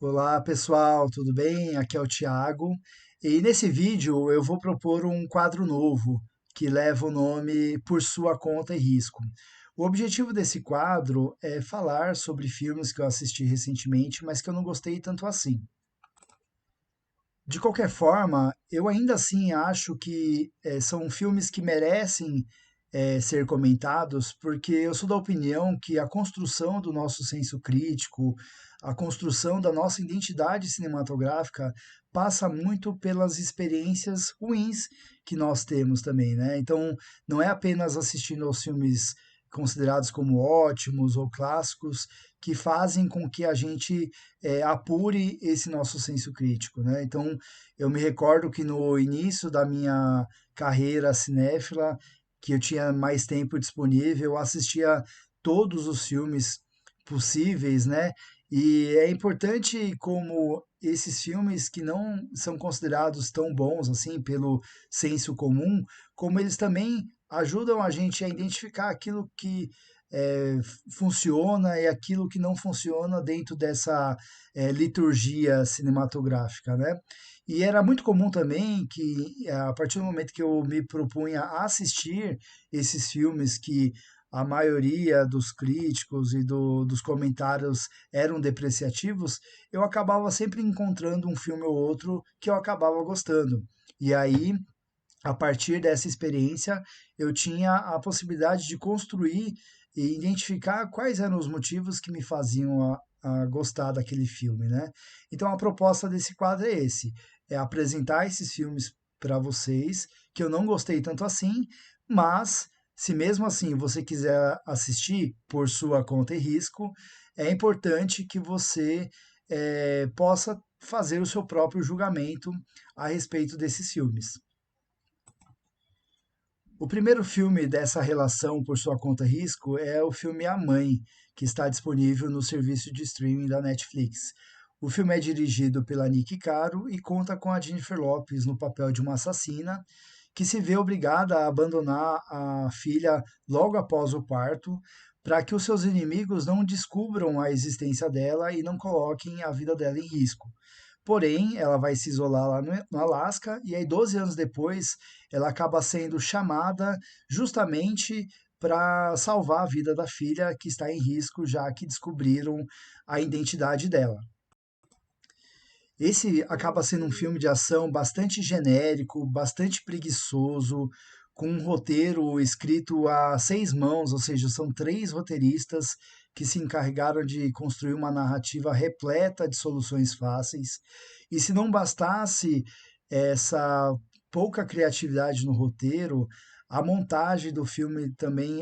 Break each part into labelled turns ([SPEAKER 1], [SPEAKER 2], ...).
[SPEAKER 1] Olá pessoal, tudo bem? Aqui é o Thiago e nesse vídeo eu vou propor um quadro novo que leva o nome Por Sua Conta e Risco. O objetivo desse quadro é falar sobre filmes que eu assisti recentemente, mas que eu não gostei tanto assim. De qualquer forma, eu ainda assim acho que são filmes que merecem ser comentados, porque eu sou da opinião que a construção do nosso senso crítico, a construção da nossa identidade cinematográfica passa muito pelas experiências ruins que nós temos também, né? Então, não é apenas assistindo aos filmes considerados como ótimos ou clássicos que fazem com que a gente apure esse nosso senso crítico, né? Então, eu me recordo que no início da minha carreira cinéfila, que eu tinha mais tempo disponível, eu assistia todos os filmes possíveis, né? E é importante como esses filmes que não são considerados tão bons assim pelo senso comum, como eles também ajudam a gente a identificar aquilo que é, funciona e aquilo que não funciona dentro dessa liturgia cinematográfica, né? E era muito comum também que, a partir do momento que eu me propunha a assistir esses filmes que a maioria dos críticos e dos comentários eram depreciativos, eu acabava sempre encontrando um filme ou outro que eu acabava gostando. E aí, a partir dessa experiência, eu tinha a possibilidade de construir e identificar quais eram os motivos que me faziam a gostar daquele filme, né? Então a proposta desse quadro é esse, é apresentar esses filmes para vocês que eu não gostei tanto assim, mas se mesmo assim você quiser assistir por sua conta e risco, é importante que você possa fazer o seu próprio julgamento a respeito desses filmes. O primeiro filme dessa relação por sua conta risco é o filme A Mãe, que está disponível no serviço de streaming da Netflix. O filme é dirigido pela Nicky Caro e conta com a Jennifer Lopez no papel de uma assassina que se vê obrigada a abandonar a filha logo após o parto para que os seus inimigos não descubram a existência dela e não coloquem a vida dela em risco. Porém, ela vai se isolar lá no Alasca e aí 12 anos depois ela acaba sendo chamada justamente para salvar a vida da filha que está em risco, já que descobriram a identidade dela. Esse acaba sendo um filme de ação bastante genérico, bastante preguiçoso, com um roteiro escrito a seis mãos, ou seja, são três roteiristas que se encarregaram de construir uma narrativa repleta de soluções fáceis. E se não bastasse essa pouca criatividade no roteiro, a montagem do filme também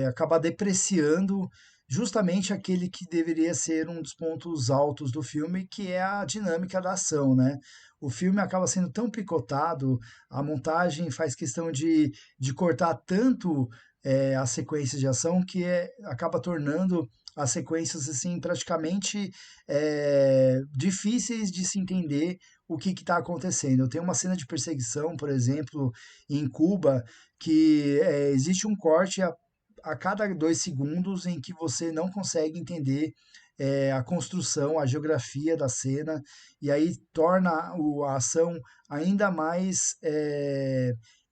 [SPEAKER 1] acaba depreciando justamente aquele que deveria ser um dos pontos altos do filme, que é a dinâmica da ação, né? O filme acaba sendo tão picotado, a montagem faz questão de cortar tanto as sequências de ação que acaba tornando as sequências assim praticamente difíceis de se entender o que está acontecendo. Eu tenho uma cena de perseguição, por exemplo, em Cuba, que existe um corte a cada 2 segundos em que você não consegue entender a construção, a geografia da cena, e aí torna a ação ainda mais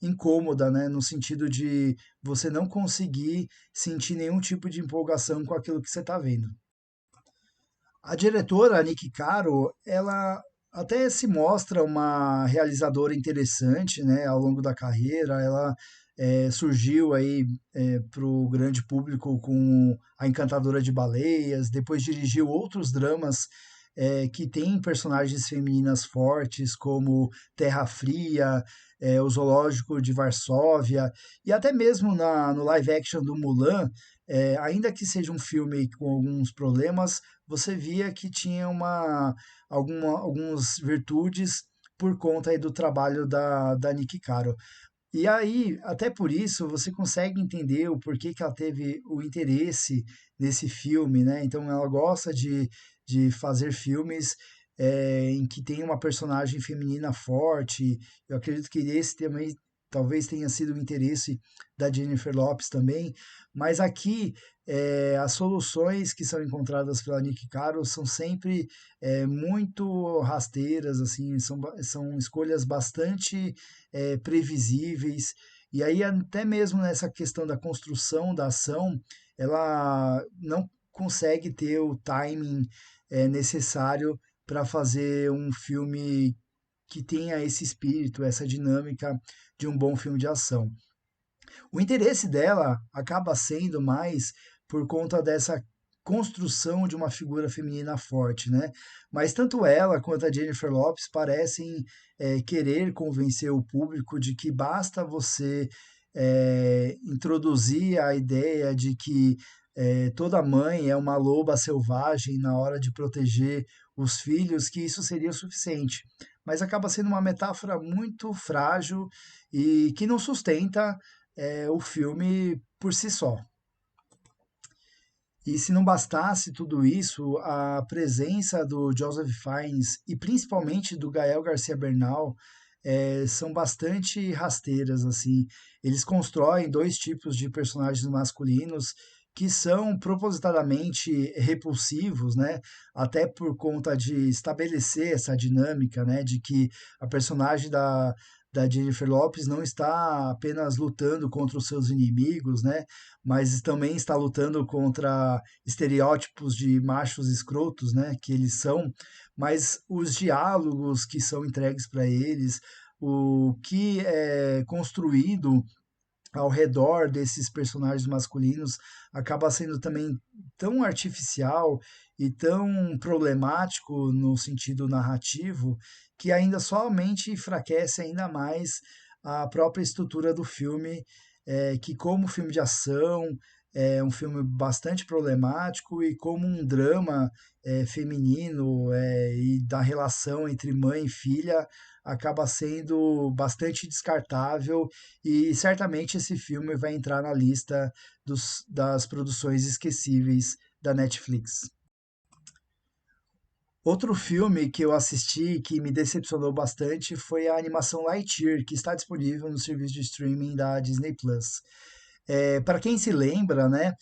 [SPEAKER 1] incômoda, né? No sentido de você não conseguir sentir nenhum tipo de empolgação com aquilo que você está vendo. A diretora, a Nick Caro, ela até se mostra uma realizadora interessante, né, ao longo da carreira. Ela surgiu aí para o grande público com A Encantadora de Baleias, depois dirigiu outros dramas que têm personagens femininas fortes, como Terra Fria, O Zoológico de Varsóvia, e até mesmo no live action do Mulan, ainda que seja um filme com alguns problemas, você via que tinha algumas virtudes por conta aí do trabalho da Nicky Caro. E aí, até por isso, você consegue entender o porquê que ela teve o interesse nesse filme, né? Então, ela gosta de fazer filmes em que tem uma personagem feminina forte. Eu acredito que esse também talvez tenha sido o interesse da Jennifer Lopez também, mas aqui as soluções que são encontradas pela Nick Carter são sempre muito rasteiras, assim, são escolhas bastante previsíveis, e aí até mesmo nessa questão da construção da ação, ela não consegue ter o timing necessário para fazer um filme que tenha esse espírito, essa dinâmica de um bom filme de ação. O interesse dela acaba sendo mais por conta dessa construção de uma figura feminina forte, né? Mas tanto ela quanto a Jennifer Lopez parecem querer convencer o público de que basta você introduzir a ideia de que toda mãe é uma loba selvagem na hora de proteger os filhos, que isso seria o suficiente. Mas acaba sendo uma metáfora muito frágil e que não sustenta o filme por si só. E se não bastasse tudo isso, a presença do Joseph Fiennes e principalmente do Gael Garcia Bernal são bastante rasteiras, assim. Eles constroem dois tipos de personagens masculinos que são propositadamente repulsivos, né? Até por conta de estabelecer essa dinâmica, né? De que a personagem da Jennifer Lopez não está apenas lutando contra os seus inimigos, né? Mas também está lutando contra estereótipos de machos escrotos, né? Que eles são, mas os diálogos que são entregues para eles, o que é construído ao redor desses personagens masculinos acaba sendo também tão artificial e tão problemático no sentido narrativo que ainda somente enfraquece ainda mais a própria estrutura do filme, que como filme de ação é um filme bastante problemático e como um drama feminino e da relação entre mãe e filha acaba sendo bastante descartável e certamente esse filme vai entrar na lista das produções esquecíveis da Netflix. Outro filme que eu assisti que me decepcionou bastante foi a animação Lightyear, que está disponível no serviço de streaming da Disney Plus. Para quem se lembra, né,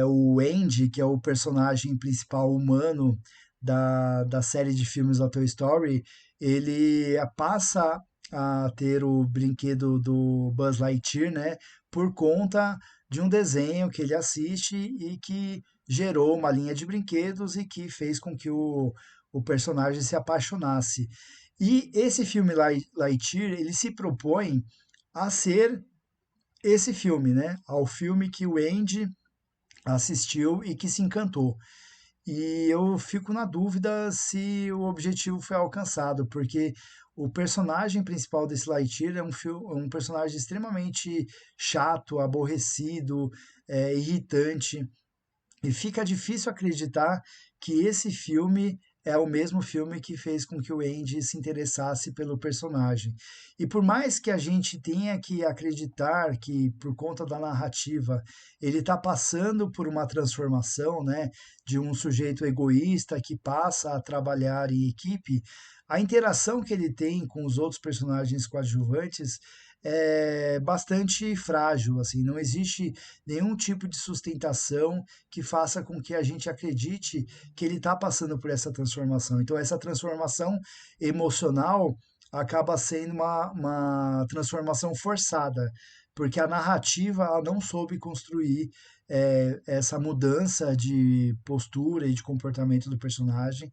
[SPEAKER 1] o Andy, que é o personagem principal humano da série de filmes da Toy Story, ele passa a ter o brinquedo do Buzz Lightyear, né, por conta de um desenho que ele assiste e que gerou uma linha de brinquedos e que fez com que o personagem se apaixonasse. E esse filme Lightyear, ele se propõe a ser esse filme, né? Ao filme que o Andy assistiu e que se encantou. E eu fico na dúvida se o objetivo foi alcançado, porque o personagem principal desse Lightyear é um personagem extremamente chato, aborrecido, irritante, e fica difícil acreditar que esse filme é o mesmo filme que fez com que o Andy se interessasse pelo personagem. E por mais que a gente tenha que acreditar que, por conta da narrativa, ele está passando por uma transformação, né, de um sujeito egoísta que passa a trabalhar em equipe, a interação que ele tem com os outros personagens coadjuvantes é bastante frágil, assim, não existe nenhum tipo de sustentação que faça com que a gente acredite que ele está passando por essa transformação. Então, essa transformação emocional acaba sendo uma transformação forçada, porque a narrativa ela não soube construir essa mudança de postura e de comportamento do personagem.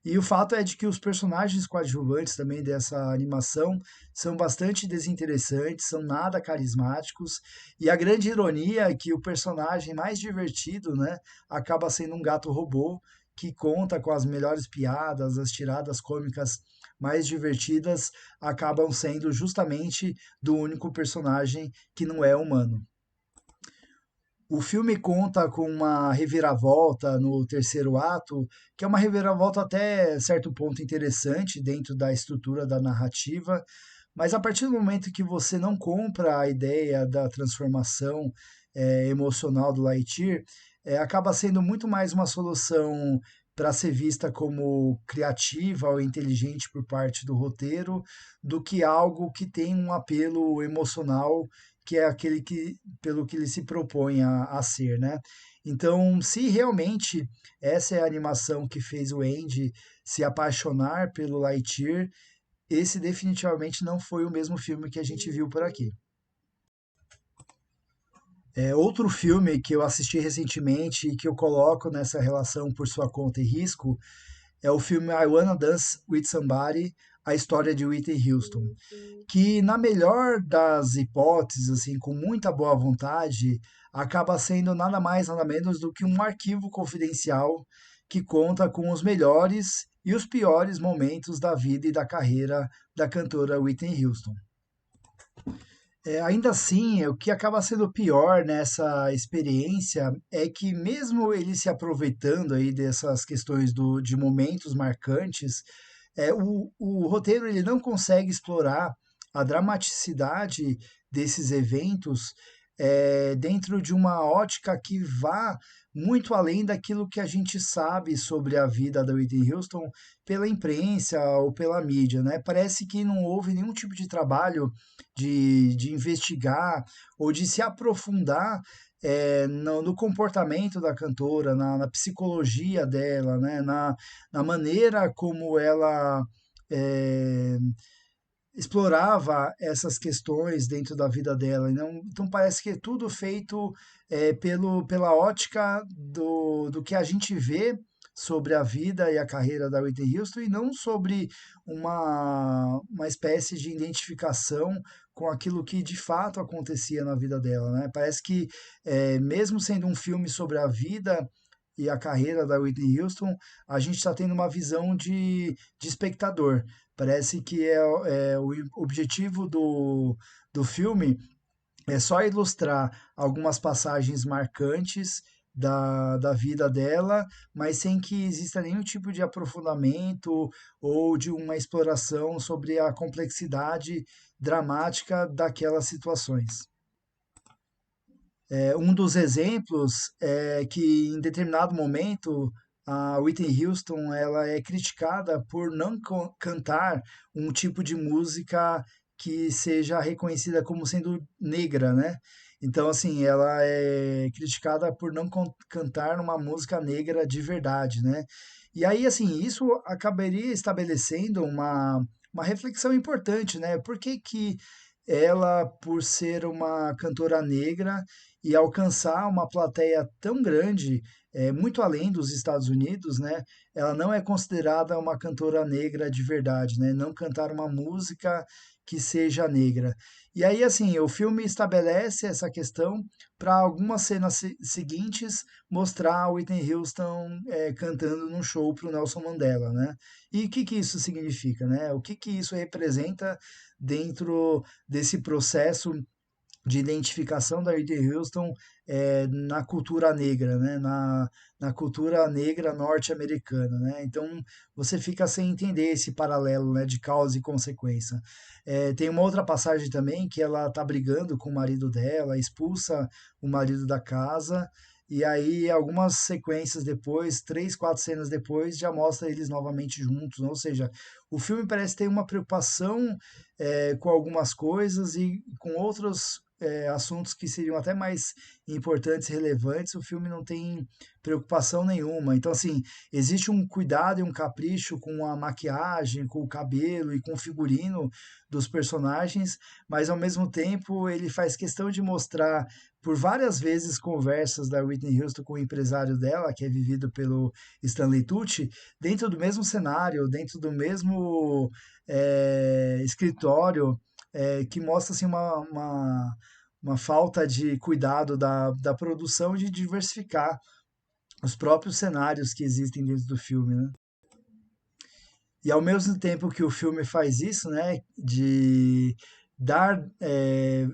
[SPEAKER 1] E o fato é de que os personagens coadjuvantes também dessa animação são bastante desinteressantes, são nada carismáticos, e a grande ironia é que o personagem mais divertido, né, acaba sendo um gato robô que conta com as melhores piadas, as tiradas cômicas mais divertidas acabam sendo justamente do único personagem que não é humano. O filme conta com uma reviravolta no terceiro ato, que é uma reviravolta até certo ponto interessante dentro da estrutura da narrativa, mas a partir do momento que você não compra a ideia da transformação emocional do Lightyear, acaba sendo muito mais uma solução para ser vista como criativa ou inteligente por parte do roteiro, do que algo que tem um apelo emocional, que é aquele que, pelo que ele se propõe a ser, né? Então, se realmente essa é a animação que fez o Andy se apaixonar pelo Lightyear, esse definitivamente não foi o mesmo filme que a gente viu por aqui. Outro filme que eu assisti recentemente e que eu coloco nessa relação por sua conta e risco é o filme I Wanna Dance with Somebody, a história de Whitney Houston, que na melhor das hipóteses, assim, com muita boa vontade, acaba sendo nada mais nada menos do que um arquivo confidencial que conta com os melhores e os piores momentos da vida e da carreira da cantora Whitney Houston. Ainda assim, o que acaba sendo pior nessa experiência é que mesmo ele se aproveitando aí dessas questões de momentos marcantes, o roteiro ele não consegue explorar a dramaticidade desses eventos dentro de uma ótica que vá muito além daquilo que a gente sabe sobre a vida da Whitney Houston pela imprensa ou pela mídia, né? Parece que não houve nenhum tipo de trabalho de investigar ou de se aprofundar no comportamento da cantora, na psicologia dela, né? Na maneira como ela é, explorava essas questões dentro da vida dela. Então parece que é tudo feito pela ótica do que a gente vê sobre a vida e a carreira da Whitney Houston e não sobre uma espécie de identificação com aquilo que de fato acontecia na vida dela, né? Parece que mesmo sendo um filme sobre a vida e a carreira da Whitney Houston, a gente está tendo uma visão de espectador. Parece que o objetivo do filme é só ilustrar algumas passagens marcantes da vida dela, mas sem que exista nenhum tipo de aprofundamento ou de uma exploração sobre a complexidade dramática daquelas situações. Um dos exemplos é que em determinado momento a Whitney Houston ela é criticada por não cantar um tipo de música que seja reconhecida como sendo negra, né? Então, assim, ela é criticada por não cantar uma música negra de verdade, né? E aí, assim, isso acabaria estabelecendo uma reflexão importante, né? Por que que ela, por ser uma cantora negra, e alcançar uma plateia tão grande, muito além dos Estados Unidos, né? Ela não é considerada uma cantora negra de verdade, né? Não cantar uma música que seja negra. E aí, assim, o filme estabelece essa questão para algumas cenas seguintes mostrar a Whitney Houston cantando num show para o Nelson Mandela, né? E o que que isso significa, né? O que que isso representa dentro desse processo de identificação da Whitney Houston na cultura negra, né? Na cultura negra norte-americana, né? Então você fica sem entender esse paralelo, né, de causa e consequência. Tem uma outra passagem também que ela está brigando com o marido dela, expulsa o marido da casa. E aí, algumas sequências depois, 3, 4 cenas depois, já mostra eles novamente juntos. Ou seja, o filme parece ter uma preocupação com algumas coisas e com outros assuntos que seriam até mais importantes e relevantes, o filme não tem preocupação nenhuma. Então, assim, existe um cuidado e um capricho com a maquiagem, com o cabelo e com o figurino dos personagens, mas ao mesmo tempo ele faz questão de mostrar por várias vezes conversas da Whitney Houston com o empresário dela, que é vivido pelo Stanley Tucci, dentro do mesmo cenário, dentro do mesmo escritório, que mostra assim, uma falta de cuidado da produção de diversificar os próprios cenários que existem dentro do filme, né? E ao mesmo tempo que o filme faz isso, né, de dar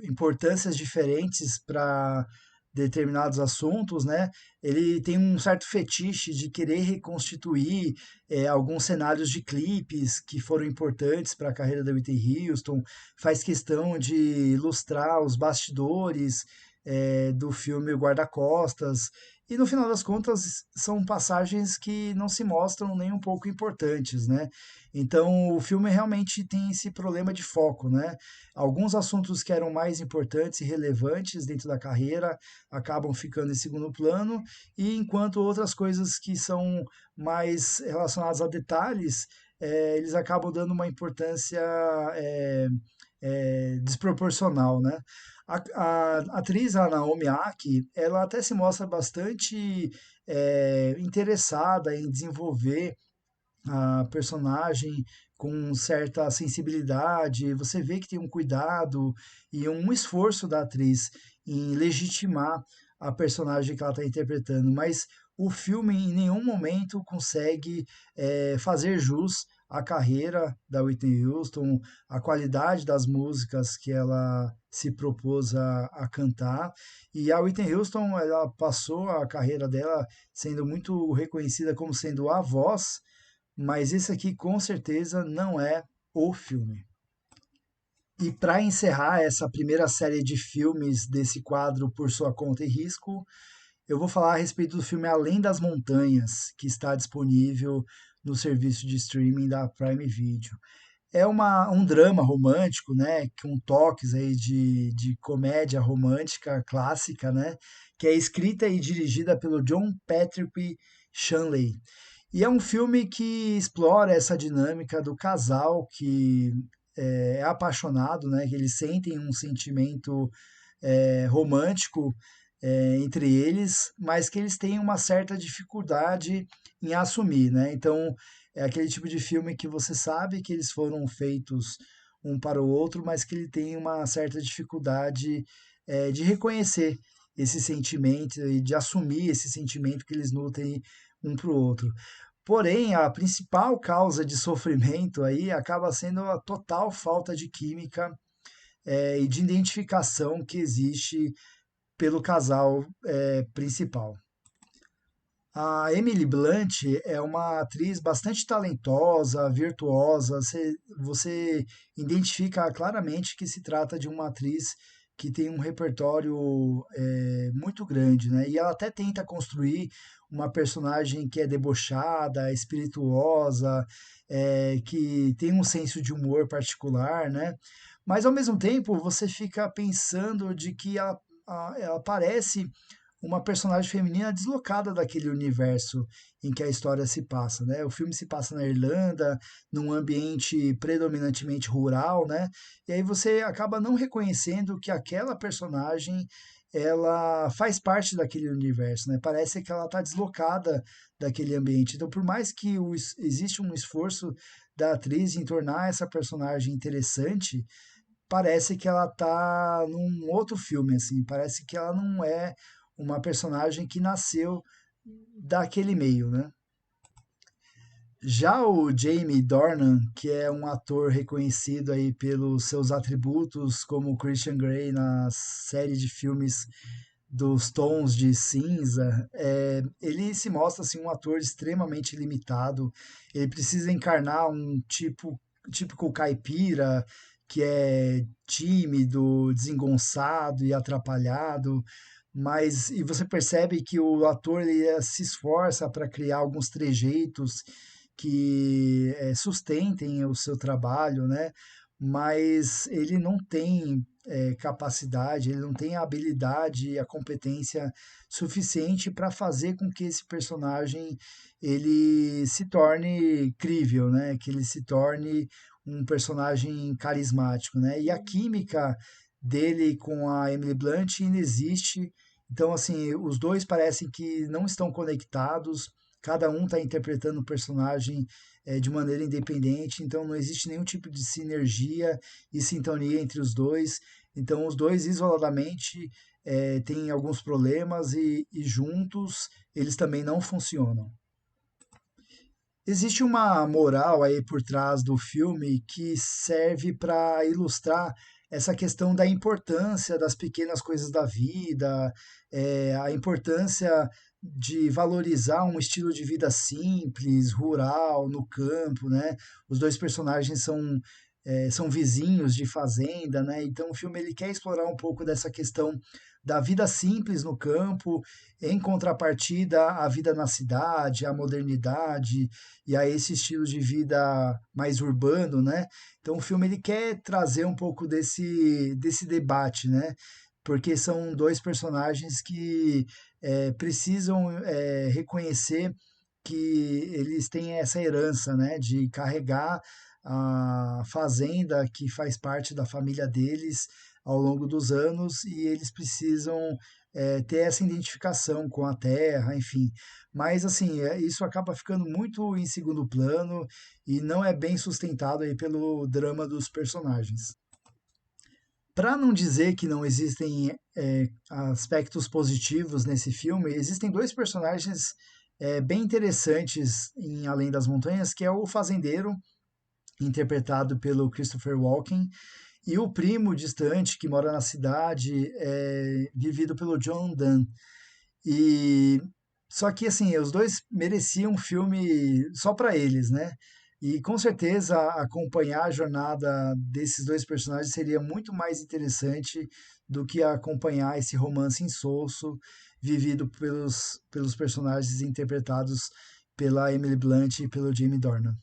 [SPEAKER 1] importâncias diferentes para determinados assuntos, né, ele tem um certo fetiche de querer reconstituir alguns cenários de clipes que foram importantes para a carreira da Whitney Houston, faz questão de ilustrar os bastidores do filme Guarda-Costas. E no final das contas, são passagens que não se mostram nem um pouco importantes, né? Então, o filme realmente tem esse problema de foco, né? Alguns assuntos que eram mais importantes e relevantes dentro da carreira acabam ficando em segundo plano, e enquanto outras coisas que são mais relacionadas a detalhes, eles acabam dando uma importância desproporcional, né? A atriz, a Naomi Aki, ela até se mostra bastante interessada em desenvolver a personagem com certa sensibilidade. Você vê que tem um cuidado e um esforço da atriz em legitimar a personagem que ela está interpretando, mas o filme em nenhum momento consegue fazer jus à carreira da Whitney Houston, à qualidade das músicas que ela se propôs a cantar. E a Whitney Houston, ela passou a carreira dela sendo muito reconhecida como sendo a voz, mas esse aqui com certeza não é o filme. E para encerrar essa primeira série de filmes desse quadro Por Sua Conta e Risco, eu vou falar a respeito do filme Além das Montanhas, que está disponível no serviço de streaming da Prime Video. É um drama romântico, né, com toques aí de comédia romântica clássica, né, que é escrita e dirigida pelo John Patrick Shanley. E é um filme que explora essa dinâmica do casal que é apaixonado, né? Que eles sentem um sentimento romântico entre eles, mas que eles têm uma certa dificuldade em assumir, né? Então é aquele tipo de filme que você sabe que eles foram feitos um para o outro, mas que ele tem uma certa dificuldade de reconhecer esse sentimento e de assumir esse sentimento que eles nutrem um para o outro. Porém, a principal causa de sofrimento aí acaba sendo a total falta de química e de identificação que existe pelo casal principal. A Emily Blunt é uma atriz bastante talentosa, virtuosa. Você identifica claramente que se trata de uma atriz que tem um repertório muito grande, né? E ela até tenta construir uma personagem que é debochada, espirituosa, que tem um senso de humor particular, né? Mas ao mesmo tempo você fica pensando de que ela parece uma personagem feminina deslocada daquele universo em que a história se passa, né? O filme se passa na Irlanda, num ambiente predominantemente rural, né? E aí você acaba não reconhecendo que aquela personagem ela faz parte daquele universo, né? Parece que ela está deslocada daquele ambiente. Então, por mais que existe um esforço da atriz em tornar essa personagem interessante, parece que ela tá num outro filme, assim. Parece que ela não é uma personagem que nasceu daquele meio, né? Já o Jamie Dornan, que é um ator reconhecido aí pelos seus atributos como Christian Grey na série de filmes dos Tons de Cinza, ele se mostra assim um ator extremamente limitado. Ele precisa encarnar um típico caipira que é tímido, desengonçado e atrapalhado, mas e você percebe que o ator ele se esforça para criar alguns trejeitos que sustentem o seu trabalho, né? Mas ele não tem capacidade, ele não tem a habilidade e a competência suficiente para fazer com que esse personagem ele se torne crível, né? Que ele se torne um personagem carismático, né? E a química dele com a Emily Blunt inexiste. Então, assim, os dois parecem que não estão conectados, cada um está interpretando o personagem de maneira independente, então não existe nenhum tipo de sinergia e sintonia entre os dois. Então, os dois isoladamente têm alguns problemas e juntos eles também não funcionam. Existe uma moral aí por trás do filme que serve para ilustrar essa questão da importância das pequenas coisas da vida, a importância de valorizar um estilo de vida simples, rural, no campo, né? Os dois personagens são vizinhos de fazenda, né? Então o filme ele quer explorar um pouco dessa questão da vida simples no campo, em contrapartida à vida na cidade, à modernidade e a esse estilo de vida mais urbano, né? Então o filme ele quer trazer um pouco desse debate, né? Porque são dois personagens que precisam reconhecer que eles têm essa herança, né, de carregar a fazenda que faz parte da família deles ao longo dos anos e eles precisam ter essa identificação com a terra, enfim. Mas assim, isso acaba ficando muito em segundo plano e não é bem sustentado aí pelo drama dos personagens. Para não dizer que não existem aspectos positivos nesse filme, existem dois personagens bem interessantes em Além das Montanhas, que é o fazendeiro, interpretado pelo Christopher Walken, e o primo distante que mora na cidade, vivido pelo John Dunn. E só que assim, os dois mereciam um filme só para eles, né? E com certeza acompanhar a jornada desses dois personagens seria muito mais interessante do que acompanhar esse romance insosso vivido pelos personagens interpretados pela Emily Blunt e pelo Jamie Dornan.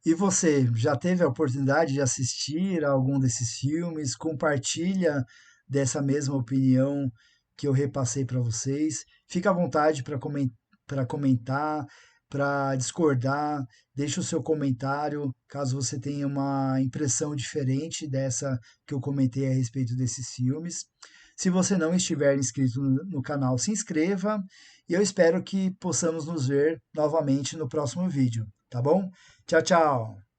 [SPEAKER 1] E você, já teve a oportunidade de assistir a algum desses filmes? Compartilha dessa mesma opinião que eu repassei para vocês. Fica à vontade para comentar, para discordar. Deixe o seu comentário, caso você tenha uma impressão diferente dessa que eu comentei a respeito desses filmes. Se você não estiver inscrito no canal, se inscreva e eu espero que possamos nos ver novamente no próximo vídeo, tá bom? Tchau, tchau!